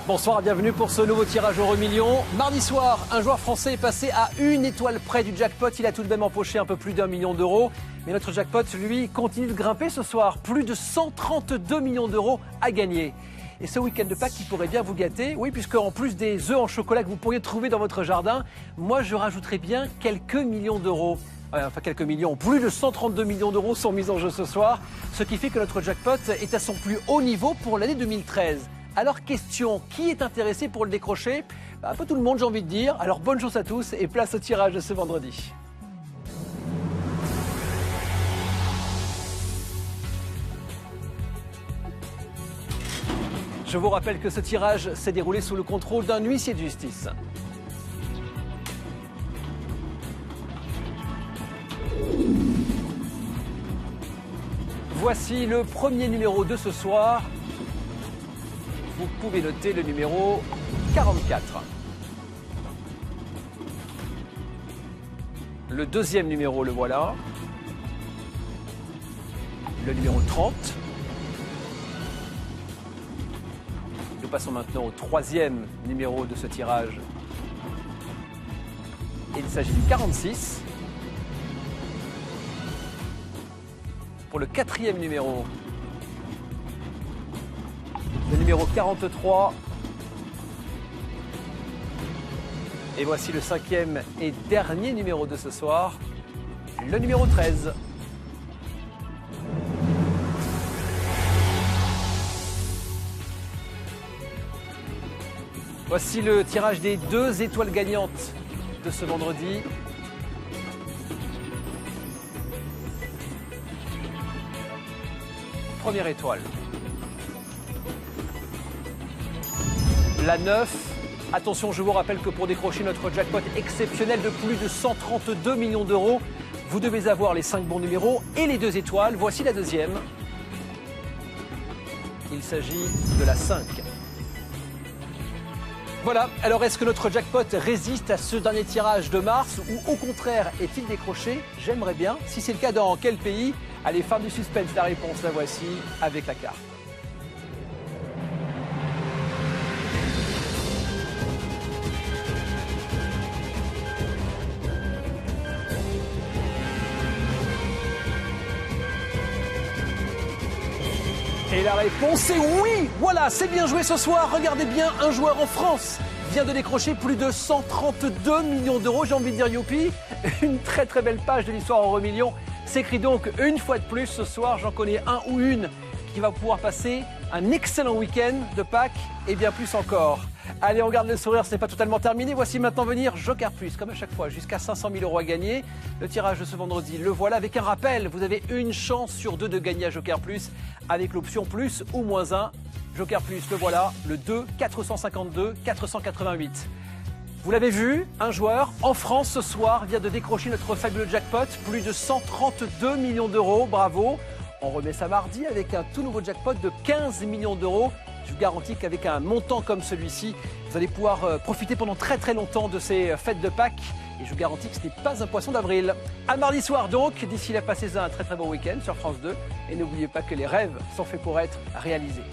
Bonsoir et bienvenue pour ce nouveau tirage euro million. Mardi soir, un joueur français est passé à une étoile près du jackpot. Il a tout de même empoché un peu plus d'1 million d'euros. Mais notre jackpot, lui, continue de grimper ce soir. Plus de 132 millions d'euros à gagner. Et ce week-end de Pâques qui pourrait bien vous gâter, oui, puisque en plus des œufs en chocolat que vous pourriez trouver dans votre jardin, moi je rajouterais bien quelques millions d'euros. Enfin quelques millions, plus de 132 millions d'euros sont mis en jeu ce soir, ce qui fait que notre jackpot est à son plus haut niveau pour l'année 2013. Alors question, qui est intéressé pour le décrocher? Un peu tout le monde, j'ai envie de dire. Alors bonne chance à tous et place au tirage de ce vendredi. Je vous rappelle que ce tirage s'est déroulé sous le contrôle d'un huissier de justice. Voici le premier numéro de ce soir. Vous pouvez noter le numéro 44. Le deuxième numéro, le voilà. Le numéro 30. Nous passons maintenant au troisième numéro de ce tirage. Il s'agit du 46. Pour le quatrième numéro, le numéro 43. Et voici le cinquième et dernier numéro de ce soir, le numéro 13. Voici le tirage des 2 étoiles gagnantes de ce vendredi. Première étoile. La 9. Attention, je vous rappelle que pour décrocher notre jackpot exceptionnel de plus de 132 millions d'euros, vous devez avoir les 5 bons numéros et les 2 étoiles. Voici la deuxième. Il s'agit de la 5. Voilà, alors est-ce que notre jackpot résiste à ce dernier tirage de mars ou au contraire est-il décroché? J'aimerais bien. Si c'est le cas, dans quel pays? Allez, fin du suspense, la réponse la voici avec la carte. Et la réponse est oui. Voilà, c'est bien joué ce soir. Regardez bien, un joueur en France vient de décrocher plus de 132 millions d'euros. J'ai envie de dire youpi. Une très très belle page de l'histoire euro million s'écrit donc une fois de plus ce soir. J'en connais un ou une qui va pouvoir passer un excellent week-end de Pâques et bien plus encore. Allez, on garde le sourire, ce n'est pas totalement terminé. Voici maintenant venir Joker Plus, comme à chaque fois, jusqu'à 500 000 euros à gagner. Le tirage de ce vendredi, le voilà. Avec un rappel, vous avez une chance sur 2 de gagner à Joker Plus avec l'option plus ou moins 1. Joker Plus, le voilà, le 2 452 488. Vous l'avez vu, un joueur en France ce soir vient de décrocher notre fabuleux jackpot, plus de 132 millions d'euros, bravo. On remet ça mardi avec un tout nouveau jackpot de 15 millions d'euros. Je vous garantis qu'avec un montant comme celui-ci, vous allez pouvoir profiter pendant très très longtemps de ces fêtes de Pâques. Et je vous garantis que ce n'est pas un poisson d'avril. À mardi soir donc, d'ici là, passez un très très bon week-end sur France 2. Et n'oubliez pas que les rêves sont faits pour être réalisés.